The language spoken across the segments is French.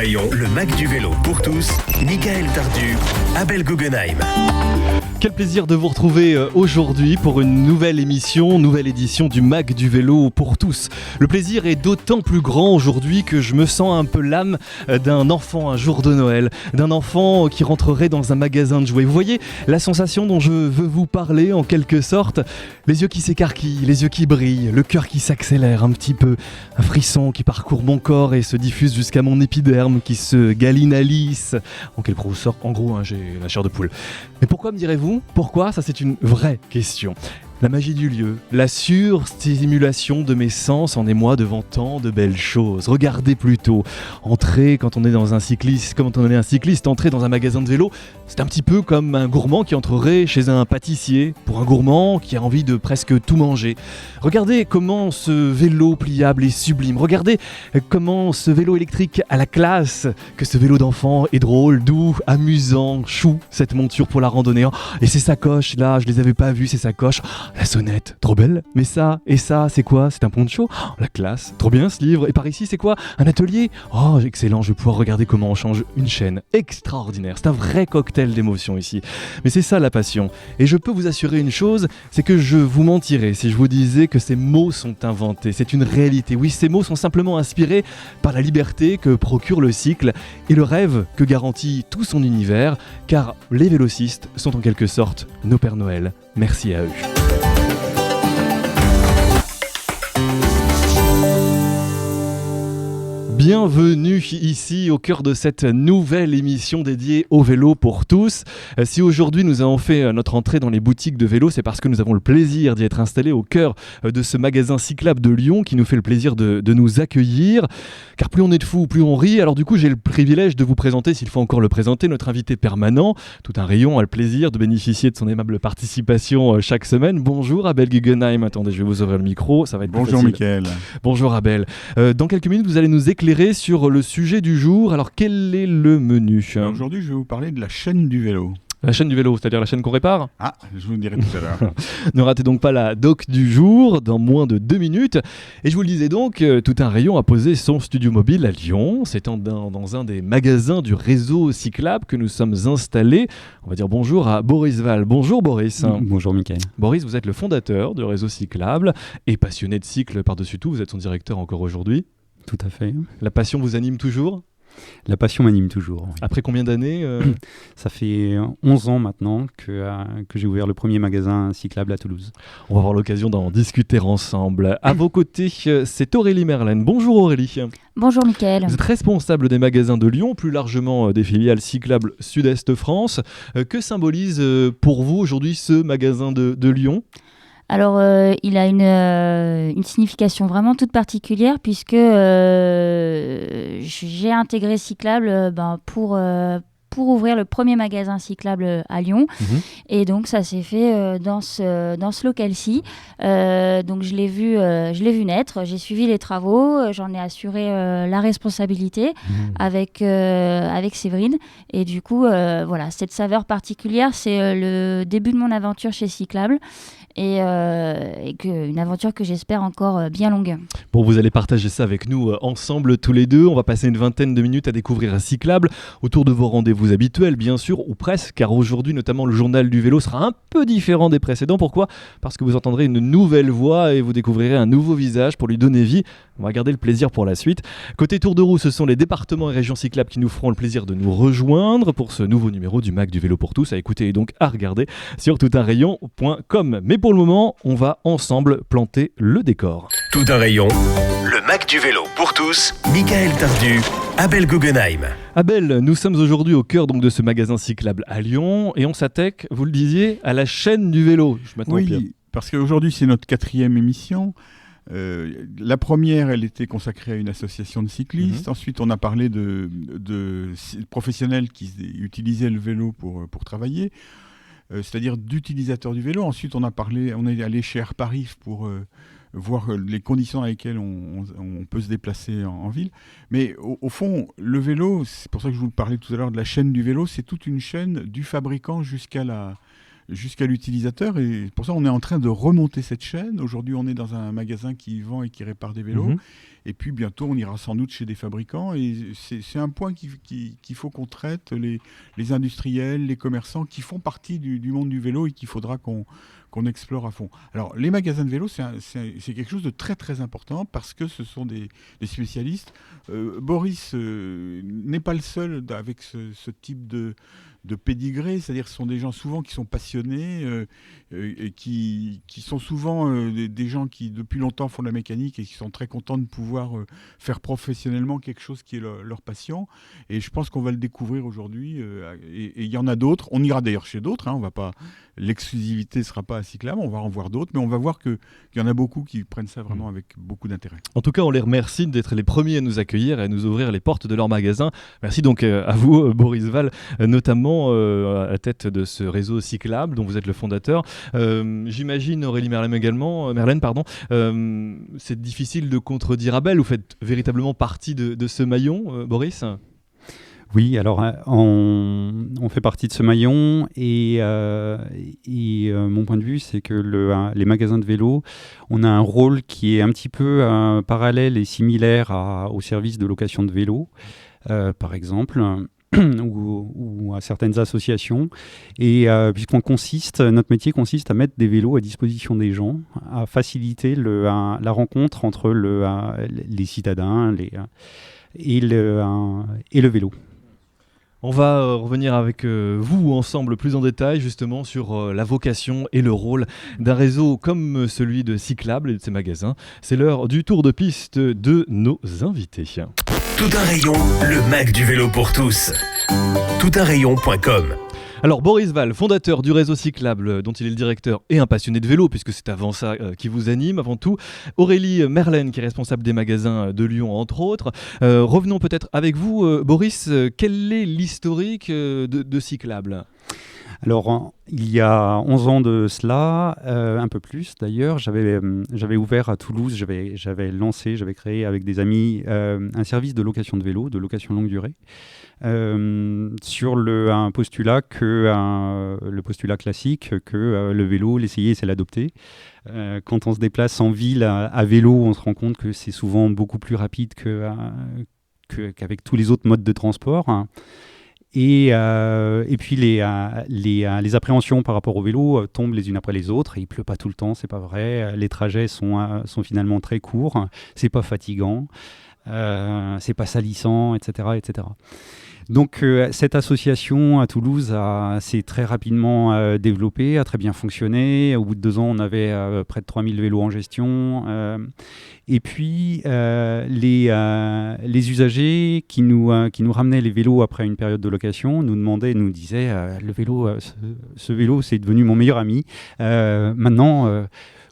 rayon, le Mac du vélo pour tous, Michael Tardu, Abel Guggenheim. Quel plaisir de vous retrouver aujourd'hui pour une nouvelle émission, nouvelle édition du Mac du vélo pour tous. Le plaisir est d'autant plus grand aujourd'hui que je me sens un peu l'âme d'un enfant un jour de Noël, d'un enfant qui rentrerait dans un magasin de jouets. Vous voyez la sensation dont je veux vous parler en quelque sorte, les yeux qui s'écarquillent, les yeux qui brillent, le cœur qui s'accélère un petit peu, un frisson qui parcourt mon corps et se diffuse jusqu'à mon épiderme qui se galine à lisse. En quelque sorte, en gros, j'ai la chair de poule. Mais pourquoi me direz-vous ? Pourquoi ? Ça, c'est une vraie question. La magie du lieu, la surstimulation de mes sens en émoi devant tant de belles choses. Regardez plutôt, entrer quand on est un cycliste, entrer dans un magasin de vélo, c'est un petit peu comme un gourmand qui entrerait chez un pâtissier, pour un gourmand qui a envie de presque tout manger. Regardez comment ce vélo pliable est sublime. Regardez comment ce vélo électrique a la classe, que ce vélo d'enfant est drôle, doux, amusant, chou, cette monture pour la randonnée. Et ces sacoches là, je les avais pas vues ces sacoches. La sonnette, trop belle. Mais ça, et ça, c'est quoi ? C'est un poncho ? La classe, trop bien ce livre. Et par ici, c'est quoi ? Un atelier ? Oh, excellent, je vais pouvoir regarder comment on change une chaîne. Extraordinaire, c'est un vrai cocktail d'émotions ici. Mais c'est ça la passion. Et je peux vous assurer une chose, c'est que je vous mentirais si je vous disais que ces mots sont inventés. C'est une réalité. Oui, ces mots sont simplement inspirés par la liberté que procure le cycle et le rêve que garantit tout son univers, car les vélocistes sont en quelque sorte nos Pères Noël. Merci à eux. Bienvenue ici au cœur de cette nouvelle émission dédiée au vélo pour tous. Si aujourd'hui nous avons fait notre entrée dans les boutiques de vélo, c'est parce que nous avons le plaisir d'y être installés au cœur de ce magasin cyclable de Lyon qui nous fait le plaisir de nous accueillir. Car plus on est de fous, plus on rit. Alors du coup, j'ai le privilège de vous présenter, s'il faut encore le présenter, notre invité permanent. Tout un rayon a le plaisir de bénéficier de son aimable participation chaque semaine. Bonjour Abel Guggenheim. Attendez, je vais vous ouvrir le micro, ça va être plus facile. Bonjour Michael. Bonjour Abel. Dans quelques minutes, vous allez nous éclairer sur le sujet du jour. Alors, quel est le menu ? Aujourd'hui, je vais vous parler de la chaîne du vélo. La chaîne du vélo, c'est-à-dire la chaîne qu'on répare ? Ah, je vous le dirai tout à l'heure. Ne ratez donc pas la doc du jour dans moins de 2 minutes. Et je vous le disais donc, tout un rayon a posé son studio mobile à Lyon. C'est dans un des magasins du réseau cyclable que nous sommes installés. On va dire bonjour à Boris Val. Bonjour Boris. Bonjour Mickaël. Boris, vous êtes le fondateur du réseau cyclable et passionné de cycle par-dessus tout. Vous êtes son directeur encore aujourd'hui. Tout à fait. La passion vous anime toujours ? La passion m'anime toujours. Oui. Après combien d'années Ça fait 11 ans maintenant que j'ai ouvert le premier magasin cyclable à Toulouse. On va avoir l'occasion d'en discuter ensemble. À vos côtés, c'est Aurélie Merlène. Bonjour Aurélie. Bonjour Mickaël. Vous êtes responsable des magasins de Lyon, plus largement des filiales cyclables Sud-Est France. Que symbolise pour vous aujourd'hui ce magasin de Lyon ? Alors, il a une signification vraiment toute particulière puisque j'ai intégré Cyclable pour ouvrir le premier magasin cyclable à Lyon. Et donc, ça s'est fait dans ce local-ci. Donc, je l'ai vu naître. J'ai suivi les travaux. J'en ai assuré la responsabilité avec Séverine. Et du coup, voilà, cette saveur particulière, c'est le début de mon aventure chez Cyclable. Et une aventure que j'espère encore bien longue. Bon, vous allez partager ça avec nous ensemble tous les deux. On va passer une vingtaine de minutes à découvrir un cyclable autour de vos rendez-vous habituels, bien sûr, ou presque, car aujourd'hui, notamment, le journal du vélo sera un peu différent des précédents. Pourquoi ? Parce que vous entendrez une nouvelle voix et vous découvrirez un nouveau visage pour lui donner vie. On va garder le plaisir pour la suite. Côté tour de roue, ce sont les départements et régions cyclables qui nous feront le plaisir de nous rejoindre pour ce nouveau numéro du Mac du vélo pour tous, à écouter et donc à regarder sur toutunrayon.com. Mais pour le moment, on va ensemble planter le décor. Tout un rayon, le Mac du vélo pour tous, Michael Tardu, Abel Guggenheim. Abel, nous sommes aujourd'hui au cœur donc de ce magasin cyclable à Lyon et on s'attaque, vous le disiez, à la chaîne du vélo. Oui, parce qu'aujourd'hui c'est notre 4e émission. La première, elle était consacrée à une association de cyclistes. Ensuite, on a parlé de professionnels qui utilisaient le vélo pour travailler. C'est-à-dire d'utilisateurs du vélo. Ensuite, on est allé chez Air Paris pour voir les conditions dans lesquelles on peut se déplacer en ville. Mais au fond, le vélo, c'est pour ça que je vous parlais tout à l'heure de la chaîne du vélo, c'est toute une chaîne du fabricant jusqu'à l'utilisateur. Et pour ça, on est en train de remonter cette chaîne. Aujourd'hui, on est dans un magasin qui vend et qui répare des vélos. Et puis bientôt, on ira sans doute chez des fabricants. Et c'est un point qu'il faut qu'on traite, les industriels, les commerçants qui font partie du monde du vélo et qu'il faudra qu'on explore à fond. Alors, les magasins de vélo, c'est quelque chose de très très important parce que ce sont des spécialistes. Boris n'est pas le seul avec ce type de pédigré, c'est-à-dire ce sont des gens souvent qui sont passionnés et qui sont souvent des gens qui depuis longtemps font de la mécanique et qui sont très contents de pouvoir faire professionnellement quelque chose qui est leur passion. Et je pense qu'on va le découvrir aujourd'hui et il y en a d'autres. On ira d'ailleurs chez d'autres, hein, on va pas, l'exclusivité ne sera pas à Cyclable, on va en voir d'autres, mais on va voir qu'il y en a beaucoup qui prennent ça vraiment avec beaucoup d'intérêt. En tout cas, on les remercie d'être les premiers à nous accueillir et à nous ouvrir les portes de leur magasin. Merci donc à vous, Boris Val, notamment à la tête de ce réseau Cyclable dont vous êtes le fondateur. J'imagine, Aurélie Merlène également, c'est difficile de contredire Abel. Vous faites véritablement partie de ce maillon, Boris ? Oui, alors on fait partie de ce maillon et mon point de vue, c'est que les magasins de vélo, on a un rôle qui est un petit peu parallèle et similaire au service de location de vélo, par exemple. Ou à certaines associations et notre métier consiste à mettre des vélos à disposition des gens, à faciliter la rencontre entre les citadins et le vélo. On va revenir avec vous ensemble plus en détail justement sur la vocation et le rôle d'un réseau comme celui de Cyclable et de ses magasins. C'est l'heure du tour de piste de nos invités. Tout un rayon, le Mac du vélo pour tous. Toutunrayon.com. Alors Boris Val, fondateur du réseau Cyclable, dont il est le directeur et un passionné de vélo, puisque c'est avant ça qui vous anime avant tout. Aurélie Merlène, qui est responsable des magasins de Lyon, entre autres. Revenons peut-être avec vous, Boris, quel est l'historique de Cyclable ? Alors, il y a 11 ans de cela, un peu plus d'ailleurs, j'avais ouvert à Toulouse, j'avais créé avec des amis un service de location de vélo, de location longue durée, sur un postulat le postulat classique que le vélo, l'essayer, c'est l'adopter. Quand on se déplace en ville à vélo, on se rend compte que c'est souvent beaucoup plus rapide qu'avec tous les autres modes de transport. Et puis les appréhensions par rapport au vélo tombent les unes après les autres. Il pleut pas tout le temps, c'est pas vrai. Les trajets sont finalement très courts. C'est pas fatigant, c'est pas salissant, etc., etc. Donc cette association à Toulouse s'est très rapidement développée, a très bien fonctionné. Au bout de 2 ans, on avait près de 3000 vélos en gestion. Et puis les usagers qui nous ramenaient les vélos après une période de location nous disaient le vélo, ce vélo, c'est devenu mon meilleur ami. Maintenant,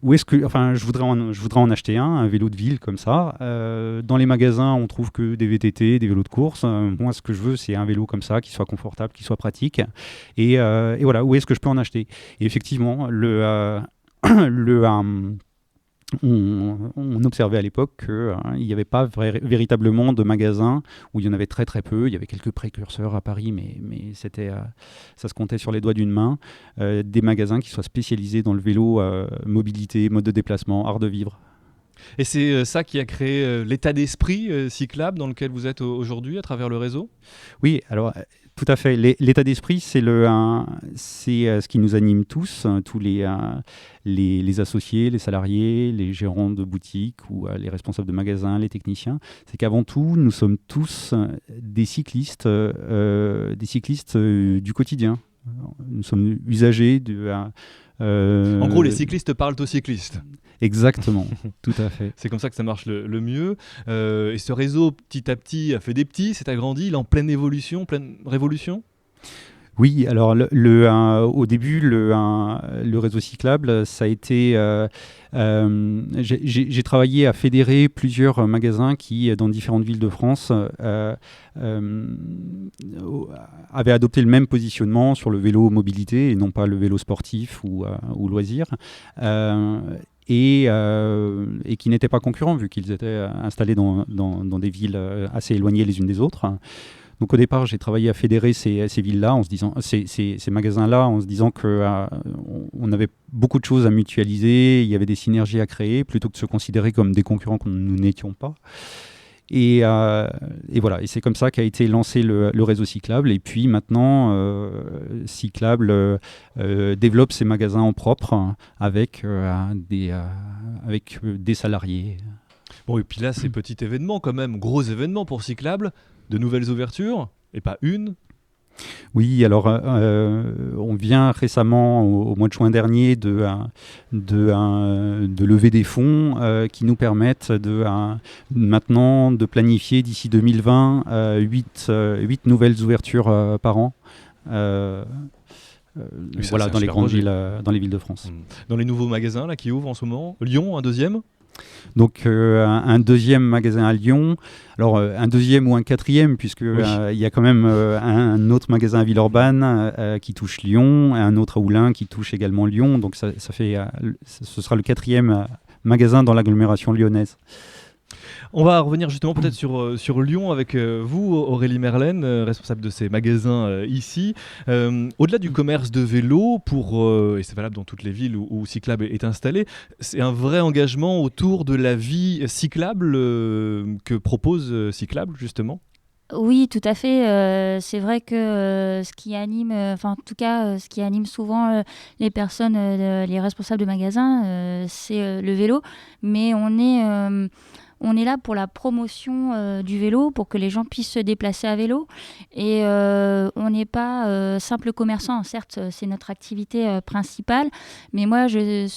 je voudrais en acheter un vélo de ville comme ça. Dans les magasins, on trouve que des VTT, des vélos de course. Moi, ce que je veux, c'est un vélo comme ça, qui soit confortable, qui soit pratique. Et voilà, où est-ce que je peux en acheter ? Et effectivement, on observait à l'époque qu'il n'y avait pas véritablement de magasins, où il y en avait très très peu. Il y avait quelques précurseurs à Paris, mais ça se comptait sur les doigts d'une main. Des magasins qui soient spécialisés dans le vélo, mobilité, mode de déplacement, art de vivre. Et c'est ça qui a créé l'état d'esprit Cyclable dans lequel vous êtes aujourd'hui à travers le réseau ? Oui, alors tout à fait. L'état d'esprit, c'est ce qui nous anime tous les associés, les salariés, les gérants de boutiques ou les responsables de magasins, les techniciens. C'est qu'avant tout, nous sommes tous des cyclistes du quotidien. Nous sommes usagers En gros, les cyclistes parlent aux cyclistes. Exactement, tout à fait. C'est comme ça que ça marche le mieux. Et ce réseau, petit à petit, a fait des petits, s'est agrandi, il est en pleine évolution, pleine révolution ? Oui, alors au début, le réseau Cyclable, ça a été... j'ai travaillé à fédérer plusieurs magasins qui, dans différentes villes de France, avaient adopté le même positionnement sur le vélo mobilité et non pas le vélo sportif ou loisir. Et qui n'étaient pas concurrents vu qu'ils étaient installés dans des villes assez éloignées les unes des autres. Donc au départ, j'ai travaillé à fédérer ces villes-là, en se disant, ces magasins-là, en se disant qu'on avait beaucoup de choses à mutualiser, il y avait des synergies à créer, plutôt que de se considérer comme des concurrents que nous n'étions pas. Et voilà, et c'est comme ça qu'a été lancé le réseau Cyclable. Et puis maintenant, Cyclable développe ses magasins en propre avec des salariés. Bon, et puis là, c'est petit événement quand même, gros événement pour Cyclable, de nouvelles ouvertures, et pas une. Oui, alors on vient récemment, au mois de juin dernier, de lever des fonds qui nous permettent maintenant de planifier d'ici 2020 8 nouvelles ouvertures par an. Voilà, dans les grandes villes, dans les villes de France. Dans les nouveaux magasins là, qui ouvrent en ce moment, Lyon, un deuxième. Donc un deuxième magasin à Lyon, alors un deuxième ou un quatrième, puisque il y a quand même un autre magasin à Villeurbanne qui touche Lyon, et un autre à Oulin qui touche également Lyon, donc ce sera le quatrième magasin dans l'agglomération lyonnaise. On va revenir justement peut-être sur Lyon avec vous, Aurélie Merlène, responsable de ces magasins ici. Au-delà du commerce de vélo, et c'est valable dans toutes les villes où Cyclable est installé, c'est un vrai engagement autour de la vie cyclable que propose Cyclable justement. Oui, tout à fait. C'est vrai que ce qui anime, ce qui anime souvent les personnes, les responsables de magasins, c'est le vélo. Mais on est là pour la promotion du vélo, pour que les gens puissent se déplacer à vélo. Et on n'est pas simple commerçant. Certes, c'est notre activité principale. Mais moi, j'ai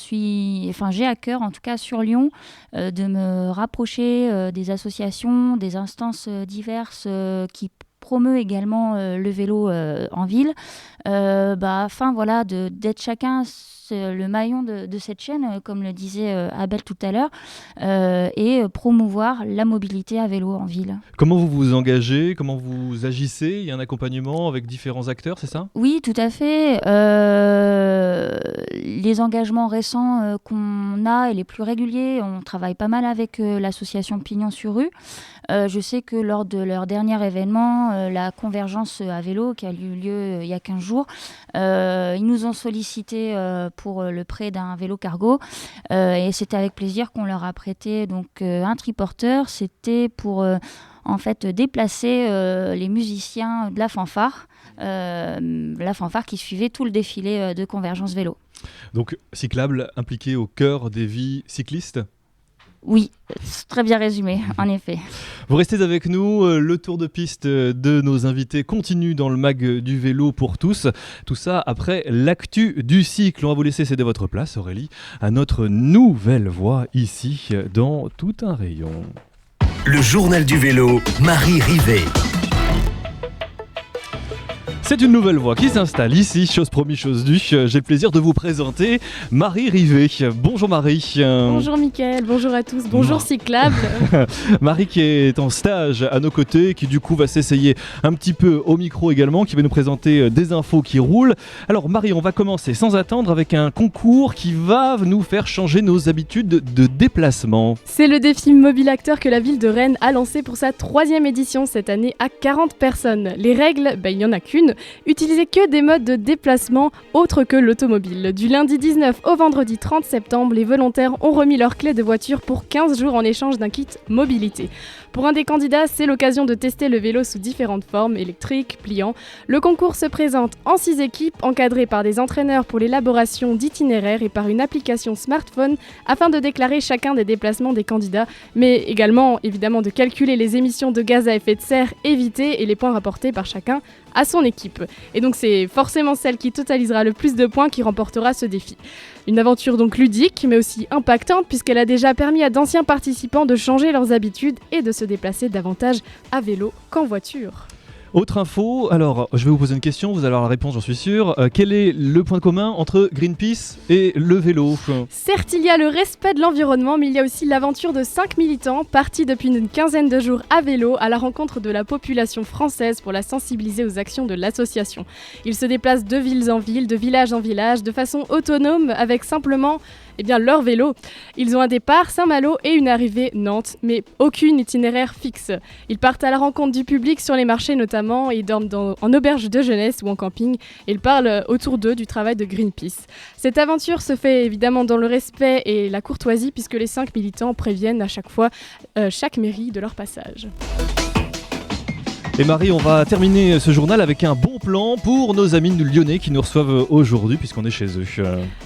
à cœur, en tout cas sur Lyon, de me rapprocher des associations, des instances diverses qui promeut également le vélo en ville, afin d'être chacun le maillon de cette chaîne, comme le disait Abel tout à l'heure, et promouvoir la mobilité à vélo en ville. Comment vous vous engagez, comment vous agissez? Il y a un accompagnement avec différents acteurs, c'est ça? Oui, tout à fait. Les engagements récents qu'on a et les plus réguliers, on travaille pas mal avec l'association Pignon sur Rue. Je sais que lors de leur dernier événement, la convergence à vélo qui a eu lieu il y a 15 jours, ils nous ont sollicité pour le prêt d'un vélo cargo et c'était avec plaisir qu'on leur a prêté donc, un triporteur. C'était pour déplacer les musiciens de la fanfare qui suivait tout le défilé de convergence vélo. Donc Cyclable impliqué au cœur des vies cyclistes? Oui, c'est très bien résumé, en effet. Vous restez avec nous, le tour de piste de nos invités continue dans le mag du vélo pour tous. Tout ça après l'actu du cycle. On va vous laisser céder votre place, Aurélie, à notre nouvelle voix ici dans Tout un rayon. Le journal du vélo, Marie Rivet. C'est une nouvelle voix qui s'installe ici, chose promis, chose due. J'ai le plaisir de vous présenter Marie Rivet. Bonjour Marie. Bonjour Mickaël, bonjour à tous, bonjour Cyclable. Marie qui est en stage à nos côtés, qui du coup va s'essayer un petit peu au micro également, qui va nous présenter des infos qui roulent. Alors Marie, on va commencer sans attendre avec un concours qui va nous faire changer nos habitudes de déplacement. C'est le défi Mobile Acteur que la ville de Rennes a lancé pour sa 3e édition cette année à 40 personnes. Les règles, il n'y en a qu'une. Utilisez que des modes de déplacement autres que l'automobile. Du lundi 19 au vendredi 30 septembre, les volontaires ont remis leurs clés de voiture pour 15 jours en échange d'un kit mobilité. Pour un des candidats, c'est l'occasion de tester le vélo sous différentes formes, électriques, pliants. Le concours se présente en 6 équipes, encadrées par des entraîneurs pour l'élaboration d'itinéraires et par une application smartphone afin de déclarer chacun des déplacements des candidats, mais également évidemment de calculer les émissions de gaz à effet de serre évitées et les points rapportés par chacun à son équipe. Et donc c'est forcément celle qui totalisera le plus de points qui remportera ce défi. Une aventure donc ludique, mais aussi impactante, puisqu'elle a déjà permis à d'anciens participants de changer leurs habitudes et de se déplacer davantage à vélo qu'en voiture. Autre info, alors je vais vous poser une question, vous allez avoir la réponse, j'en suis sûr. Quel est le point commun entre Greenpeace et le vélo? Certes, il y a le respect de l'environnement, mais il y a aussi l'aventure de 5 militants partis depuis une quinzaine de jours à vélo à la rencontre de la population française pour la sensibiliser aux actions de l'association. Ils se déplacent de ville en ville, de village en village, de façon autonome, avec simplement leur vélo. Ils ont un départ Saint-Malo et une arrivée Nantes, mais aucun itinéraire fixe. Ils partent à la rencontre du public sur les marchés notamment, et ils dorment en auberge de jeunesse ou en camping, et ils parlent autour d'eux du travail de Greenpeace. Cette aventure se fait évidemment dans le respect et la courtoisie, puisque les 5 militants préviennent à chaque fois chaque mairie de leur passage. Et Marie, on va terminer ce journal avec un bon plan pour nos amis lyonnais qui nous reçoivent aujourd'hui puisqu'on est chez eux.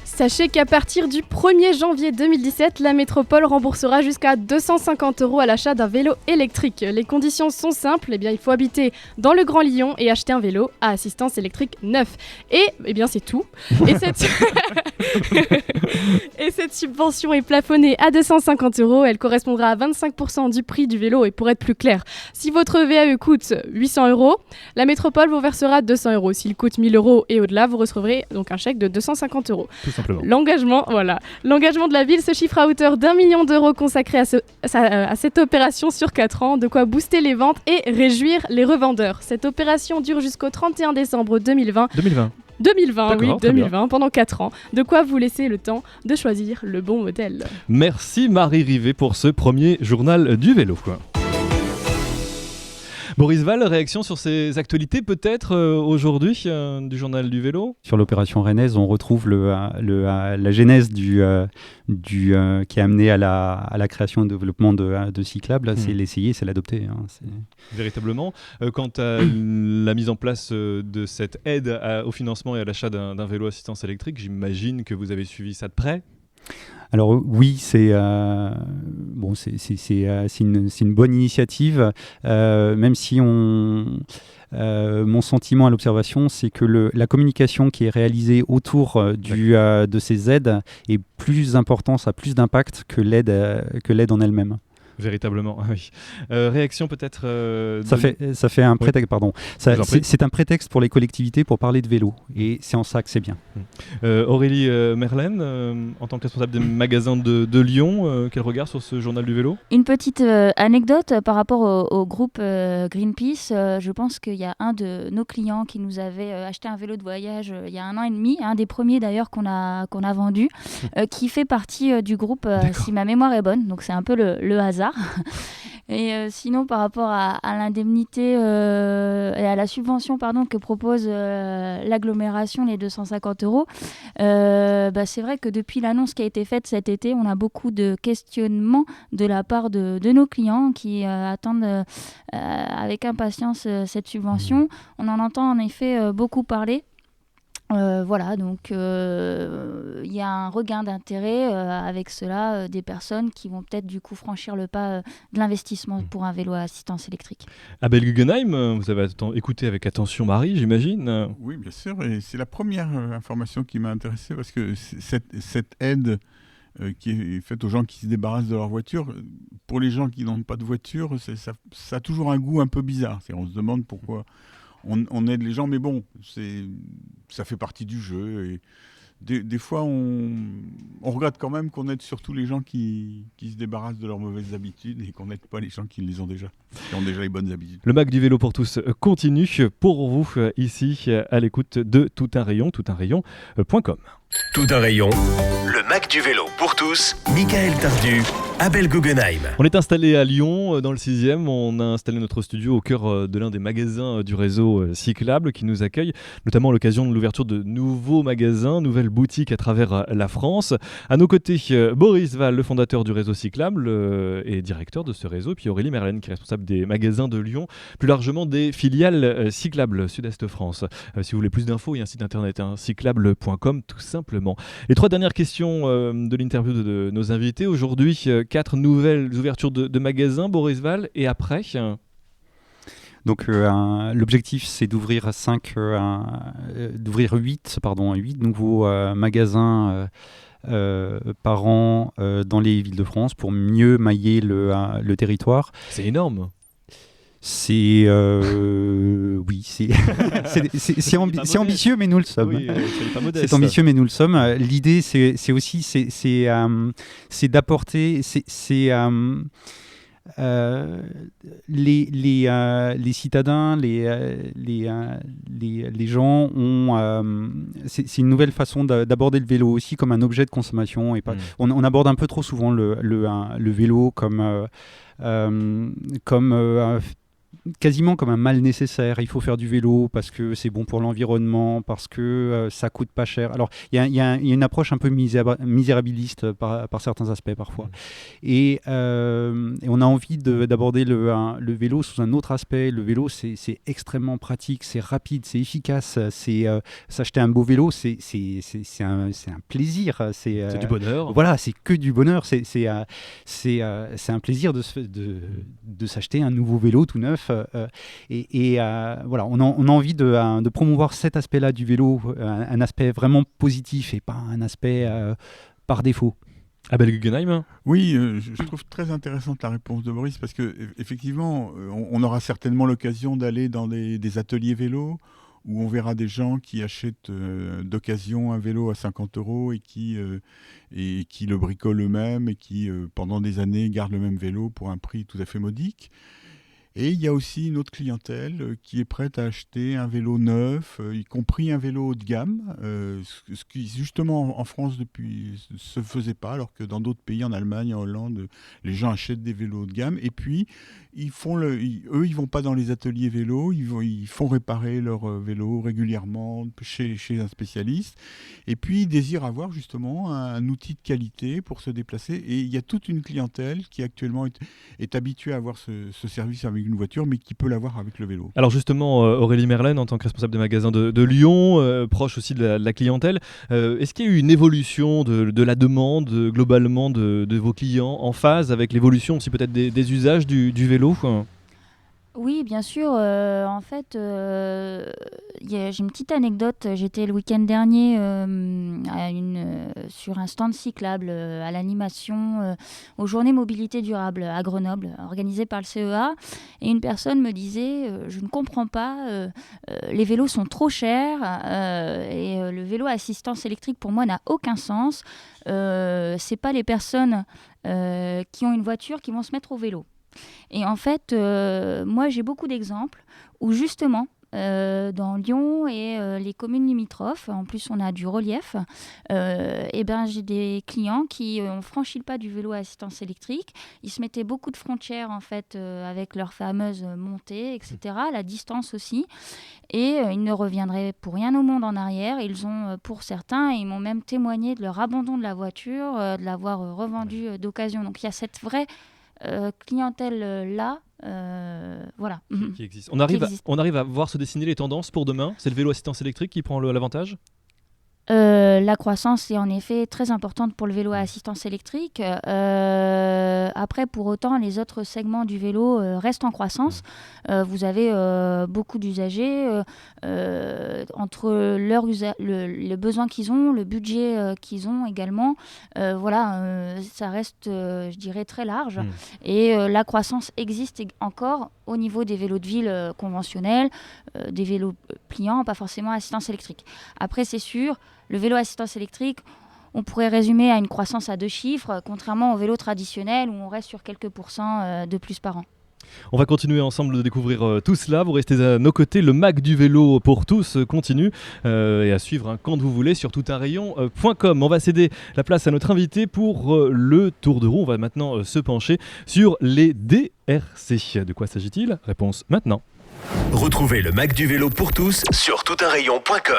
Sachez qu'à partir du 1er janvier 2017, la métropole remboursera jusqu'à 250 € à l'achat d'un vélo électrique. Les conditions sont simples, il faut habiter dans le Grand Lyon et acheter un vélo à assistance électrique neuf. Et c'est tout. Et cette subvention est plafonnée à 250 €. Elle correspondra à 25% du prix du vélo. Et pour être plus clair, si votre VAE coûte 800 €, la métropole vous versera 200 €. S'il coûte 1000 € et au-delà, vous recevrez donc un chèque de 250 €. Tout simplement. L'engagement de la ville se chiffre à hauteur d'1 million d'euros consacrés à cette opération sur 4 ans, de quoi booster les ventes et réjouir les revendeurs. Cette opération dure jusqu'au 31 décembre 2020. 2020, pendant 4 ans. De quoi vous laisser le temps de choisir le bon modèle. Merci Marie Rivet pour ce premier journal du vélo. Boris Val, réaction sur ces actualités peut-être aujourd'hui du journal du vélo ? Sur l'opération rennaise, on retrouve la genèse qui a amené à la création et développement de cyclables. C'est l'essayer, c'est l'adopter. Véritablement. Quant à la mise en place de cette aide au financement et à l'achat d'un vélo assistance électrique, j'imagine que vous avez suivi ça de près. Alors oui, c'est une bonne initiative, même si mon sentiment à l'observation, c'est que la communication qui est réalisée autour de ces aides est plus importante, ça a plus d'impact que l'aide en elle-même. Véritablement, oui. Réaction peut-être Ça fait un prétexte, pardon. C'est un prétexte pour les collectivités pour parler de vélo, et c'est en ça que c'est bien. Aurélie Merlène, en tant que responsable des magasins de Lyon, quel regard sur ce journal du vélo ? Une petite anecdote par rapport au groupe Greenpeace. Je pense qu'il y a un de nos clients qui nous avait acheté un vélo de voyage il y a 1 an et demi, un des premiers d'ailleurs qu'on a vendu, qui fait partie du groupe, si ma mémoire est bonne, donc c'est un peu le hasard. Et sinon, par rapport à l'indemnité et à la subvention que propose l'agglomération, les 250 €, c'est vrai que depuis l'annonce qui a été faite cet été, on a beaucoup de questionnements de la part de nos clients qui attendent avec impatience cette subvention. On en entend en effet beaucoup parler. Donc il y a un regain d'intérêt avec cela des personnes qui vont peut-être du coup franchir le pas de l'investissement pour un vélo à assistance électrique. Abel Guggenheim, vous avez écouté avec attention Marie, j'imagine. Oui, bien sûr, et c'est la première information qui m'a intéressé parce que cette aide qui est faite aux gens qui se débarrassent de leur voiture, pour les gens qui n'ont pas de voiture, ça a toujours un goût un peu bizarre. On se demande pourquoi on aide les gens, mais bon, ça fait partie du jeu. Et des fois, on regrette quand même qu'on aide surtout les gens qui se débarrassent de leurs mauvaises habitudes et qu'on n'aide pas les gens qui les ont déjà, qui ont déjà les bonnes habitudes. Le Mac du vélo pour tous continue pour vous ici à l'écoute de Tout un rayon.com. Tout un rayon, le Mac du vélo pour tous, Michael Tardu, Abel Guggenheim. On est installé à Lyon, dans le 6e. On a installé notre studio au cœur de l'un des magasins du réseau cyclable qui nous accueille, notamment à l'occasion de l'ouverture de nouveaux magasins, nouvelles boutiques à travers la France. À nos côtés, Boris Val, le fondateur du réseau cyclable et directeur de ce réseau, puis Aurélie Merlène, qui est responsable des magasins de Lyon, plus largement des filiales cyclables Sud-Est France. Si vous voulez plus d'infos, il y a un site internet, cyclable.com, tout simplement. Les 3 dernières questions de l'interview de nos invités. Aujourd'hui, 4 nouvelles ouvertures de magasins, Boris Val, et après Donc l'objectif, c'est d'ouvrir 8 nouveaux magasins par an dans les villes de France pour mieux mailler le territoire. C'est énorme. C'est ambitieux, mais nous le sommes. Oui, c'est ambitieux, mais nous le sommes. L'idée, c'est aussi d'apporter, les citadins, les gens c'est une nouvelle façon d'aborder le vélo aussi comme un objet de consommation. Et pas, on aborde un peu trop souvent le vélo quasiment comme un mal nécessaire. Il faut faire du vélo parce que c'est bon pour l'environnement, parce que ça coûte pas cher. Alors, il y a une approche un peu misérabiliste par certains aspects parfois. Et on a envie d'aborder le vélo sous un autre aspect. Le vélo, c'est extrêmement pratique, c'est rapide, c'est efficace. S'acheter un beau vélo, c'est un plaisir. C'est du bonheur. Voilà, c'est que du bonheur. C'est un plaisir de s'acheter un nouveau vélo tout neuf. Voilà, on a envie de promouvoir cet aspect-là du vélo, un aspect vraiment positif et pas un aspect par défaut. Abel Guggenheim. Oui, je trouve très intéressante la réponse de Boris parce que effectivement, on aura certainement l'occasion d'aller dans des ateliers vélo où on verra des gens qui achètent d'occasion un vélo à 50 € et qui le bricolent eux-mêmes et qui, pendant des années, gardent le même vélo pour un prix tout à fait modique. Et il y a aussi une autre clientèle qui est prête à acheter un vélo neuf, y compris un vélo haut de gamme, ce qui justement en France depuis ne se faisait pas, alors que dans d'autres pays, en Allemagne, en Hollande, les gens achètent des vélos haut de gamme. Et puis, ils vont pas dans les ateliers vélo, ils font réparer leur vélo régulièrement chez un spécialiste. Et puis, ils désirent avoir justement un outil de qualité pour se déplacer. Et il y a toute une clientèle qui actuellement est habituée à avoir ce service avec une voiture, mais qui peut l'avoir avec le vélo. Alors justement, Aurélie Merlène, en tant que responsable de magasin de Lyon, proche aussi de la clientèle, est-ce qu'il y a eu une évolution de la demande globalement de vos clients en phase avec l'évolution aussi peut-être des usages du vélo ? Oui, bien sûr. En fait, j'ai une petite anecdote. J'étais le week-end dernier sur un stand cyclable à l'animation aux Journées Mobilité Durable à Grenoble, organisée par le CEA. Et une personne me disait je ne comprends pas, les vélos sont trop chers et le vélo à assistance électrique pour moi n'a aucun sens. C'est pas les personnes qui ont une voiture qui vont se mettre au vélo. Et en fait, moi, j'ai beaucoup d'exemples où justement, dans Lyon et les communes limitrophes, en plus on a du relief, j'ai des clients qui ont franchi le pas du vélo à assistance électrique. Ils se mettaient beaucoup de frontières en fait, avec leurs fameuses montées, etc., la distance aussi. Et ils ne reviendraient pour rien au monde en arrière. Ils ont, pour certains, ils m'ont même témoigné de leur abandon de la voiture, de l'avoir revendue d'occasion. Donc il y a cette vraie clientèle là, voilà. Qui existe. On arrive à voir se dessiner les tendances pour demain. C'est le vélo assistance électrique qui prend l'avantage ? La croissance est en effet très importante pour le vélo à assistance électrique. Après, pour autant, les autres segments du vélo restent en croissance. Vous avez beaucoup d'usagers entre le besoin qu'ils ont, le budget qu'ils ont également. Ça reste, je dirais, très large. Et la croissance existe encore au niveau des vélos de ville conventionnels, des vélos pliants, pas forcément assistance électrique. Après, c'est sûr, le vélo assistance électrique, on pourrait résumer à une croissance à 2 chiffres, contrairement au vélo traditionnel où on reste sur quelques pourcents de plus par an. On va continuer ensemble de découvrir tout cela. Vous restez à nos côtés. Le Mac du vélo pour tous continue et à suivre quand vous voulez sur toutunrayon.com. On va céder la place à notre invité pour le tour de roue. On va maintenant se pencher sur les DRC. De quoi s'agit-il ? Réponse maintenant. Retrouvez le Mac du vélo pour tous sur toutunrayon.com.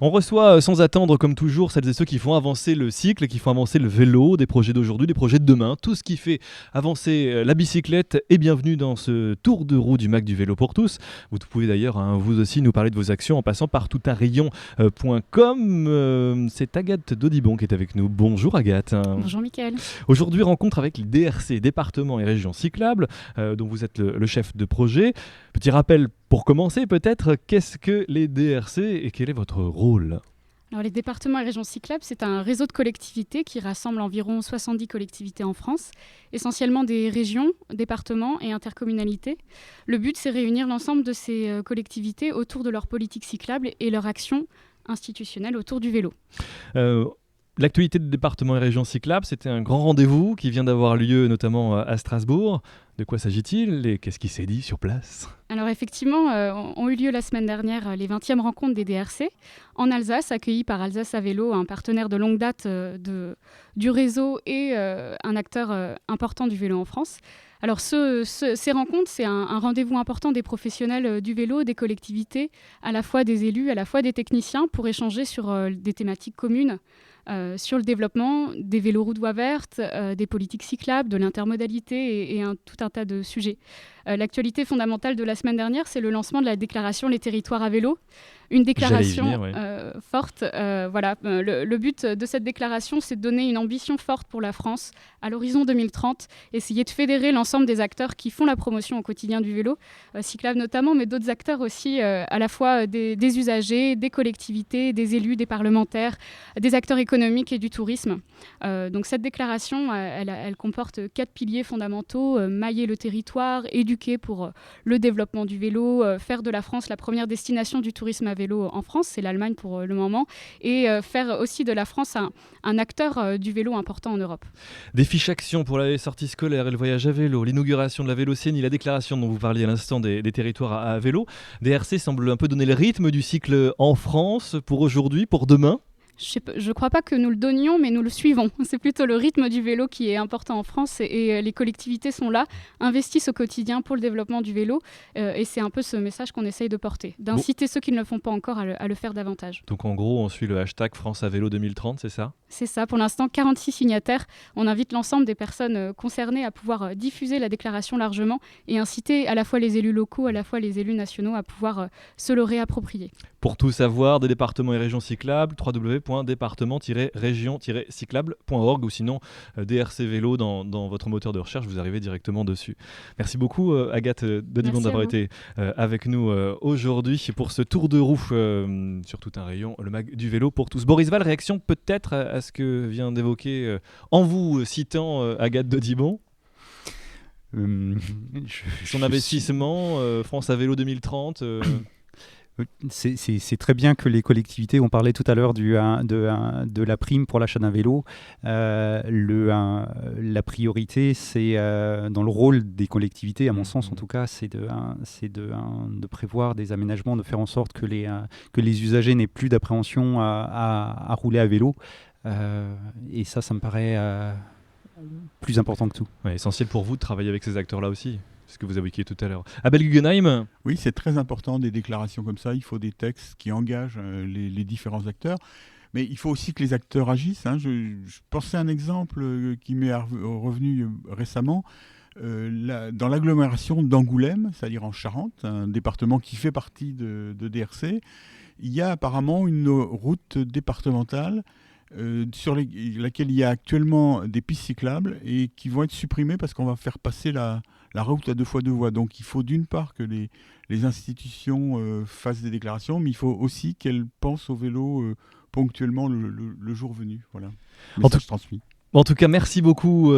On reçoit sans attendre, comme toujours, celles et ceux qui font avancer le cycle, qui font avancer le vélo, des projets d'aujourd'hui, des projets de demain. Tout ce qui fait avancer la bicyclette est bienvenu dans ce tour de roue du Mac du vélo pour tous. Vous pouvez d'ailleurs, vous aussi, nous parler de vos actions en passant par toutunrayon.com. C'est Agathe Dodibon qui est avec nous. Bonjour Agathe. Bonjour Mickaël. Aujourd'hui, rencontre avec les DRC, départements et régions cyclables, dont vous êtes le chef de projet. Petit rappel pour commencer peut-être, qu'est-ce que les DRC et quel est votre rôle ? Alors, les départements et régions cyclables, c'est un réseau de collectivités qui rassemble environ 70 collectivités en France, essentiellement des régions, départements et intercommunalités. Le but, c'est réunir l'ensemble de ces collectivités autour de leur politique cyclable et leur action institutionnelle autour du vélo. L'actualité des départements et régions cyclables, c'était un grand rendez-vous qui vient d'avoir lieu notamment à Strasbourg. De quoi s'agit-il et qu'est-ce qui s'est dit sur place ? Alors effectivement, ont eu lieu la semaine dernière les 20e rencontres des DRC en Alsace, accueillies par Alsace à vélo, un partenaire de longue date du réseau et un acteur important du vélo en France. Alors ces rencontres, c'est un rendez-vous important des professionnels du vélo, des collectivités, à la fois des élus, à la fois des techniciens, pour échanger sur des thématiques communes. Sur le développement des véloroutes voies vertes, des politiques cyclables, de l'intermodalité et tout un tas de sujets. L'actualité fondamentale de la semaine dernière, c'est le lancement de la déclaration Les territoires à vélo. Une déclaration forte. Le but de cette déclaration, c'est de donner une ambition forte pour la France à l'horizon 2030, essayer de fédérer l'ensemble des acteurs qui font la promotion au quotidien du vélo, cyclable notamment, mais d'autres acteurs aussi, à la fois des usagers, des collectivités, des élus, des parlementaires, des acteurs économiques et du tourisme. Donc cette déclaration, elle comporte 4 piliers fondamentaux: mailler le territoire, éduquer pour le développement du vélo, faire de la France la première destination du tourisme à vélo en France, c'est l'Allemagne pour le moment, et faire aussi de la France un acteur du vélo important en Europe. Des fiches actions pour la sortie scolaire et le voyage à vélo, l'inauguration de la vélocénie, la déclaration dont vous parliez à l'instant des territoires à vélo. DRC semble un peu donner le rythme du cycle en France pour aujourd'hui, pour demain. Je ne crois pas que nous le donnions, mais nous le suivons. C'est plutôt le rythme du vélo qui est important en France et les collectivités sont là, investissent au quotidien pour le développement du vélo et c'est un peu ce message qu'on essaye de porter, d'inciter ceux qui ne le font pas encore à le faire davantage. Donc en gros, on suit le hashtag France à vélo 2030, c'est ça ? C'est ça, pour l'instant 46 signataires. On invite l'ensemble des personnes concernées à pouvoir diffuser la déclaration largement et inciter à la fois les élus locaux, à la fois les élus nationaux à pouvoir se le réapproprier. Pour tout savoir, des départements et régions cyclables, www.département-région-cyclable.org ou sinon DRC Vélo dans votre moteur de recherche, vous arrivez directement dessus. Merci beaucoup Agathe Dodibon d'avoir été avec nous aujourd'hui pour ce tour de roue sur tout un rayon, le mag du vélo pour tous. Boris Val, réaction peut-être à ce que vient d'évoquer en vous citant Agathe Dodibon. Son investissement, France à vélo 2030 C'est très bien que les collectivités, on parlait tout à l'heure de la prime pour l'achat d'un vélo. La priorité, c'est dans le rôle des collectivités, à mon sens en tout cas, c'est de prévoir des aménagements, de faire en sorte que les usagers n'aient plus d'appréhension à rouler à vélo. Et ça me paraît plus important que tout. Ouais, essentiel pour vous de travailler avec ces acteurs-là aussi. Ce que vous évoquiez tout à l'heure. Abel Guggenheim. Oui, c'est très important des déclarations comme ça. Il faut des textes qui engagent les différents acteurs. Mais il faut aussi que les acteurs agissent. Je pensais à un exemple qui m'est revenu récemment. Dans l'agglomération d'Angoulême, c'est-à-dire en Charente, un département qui fait partie de DRC, il y a apparemment une route départementale sur laquelle il y a actuellement des pistes cyclables et qui vont être supprimées parce qu'on va faire passer la route à 2 fois 2 voies. Donc il faut d'une part que les institutions fassent des déclarations, mais il faut aussi qu'elles pensent au vélo ponctuellement le jour venu. Voilà. Message transmis. En tout cas, merci beaucoup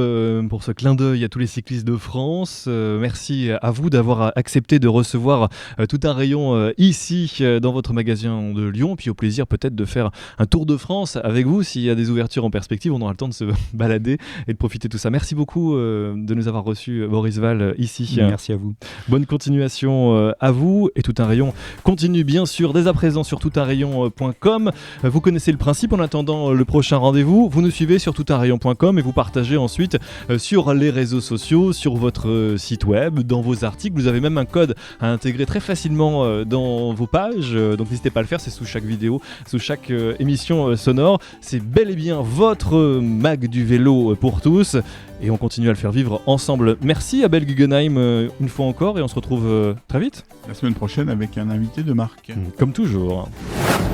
pour ce clin d'œil à tous les cyclistes de France. Merci à vous d'avoir accepté de recevoir tout un rayon ici dans votre magasin de Lyon. Puis au plaisir peut-être de faire un tour de France avec vous. S'il y a des ouvertures en perspective, on aura le temps de se balader et de profiter de tout ça. Merci beaucoup de nous avoir reçus, Boris Val, ici. Merci à vous. Bonne continuation à vous. Et tout un rayon continue bien sûr dès à présent sur toutunrayon.com. Vous connaissez le principe. En attendant le prochain rendez-vous, vous nous suivez sur toutunrayon.com et vous partagez ensuite sur les réseaux sociaux, sur votre site web, dans vos articles. Vous avez même un code à intégrer très facilement dans vos pages, donc n'hésitez pas à le faire, c'est sous chaque vidéo, sous chaque émission sonore. C'est bel et bien votre mag du vélo pour tous et on continue à le faire vivre ensemble. Merci Abel Guggenheim une fois encore et on se retrouve très vite. La semaine prochaine avec un invité de marque. Comme toujours.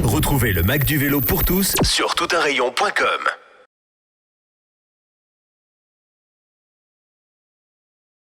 Retrouvez le mag du vélo pour tous sur toutunrayon.com.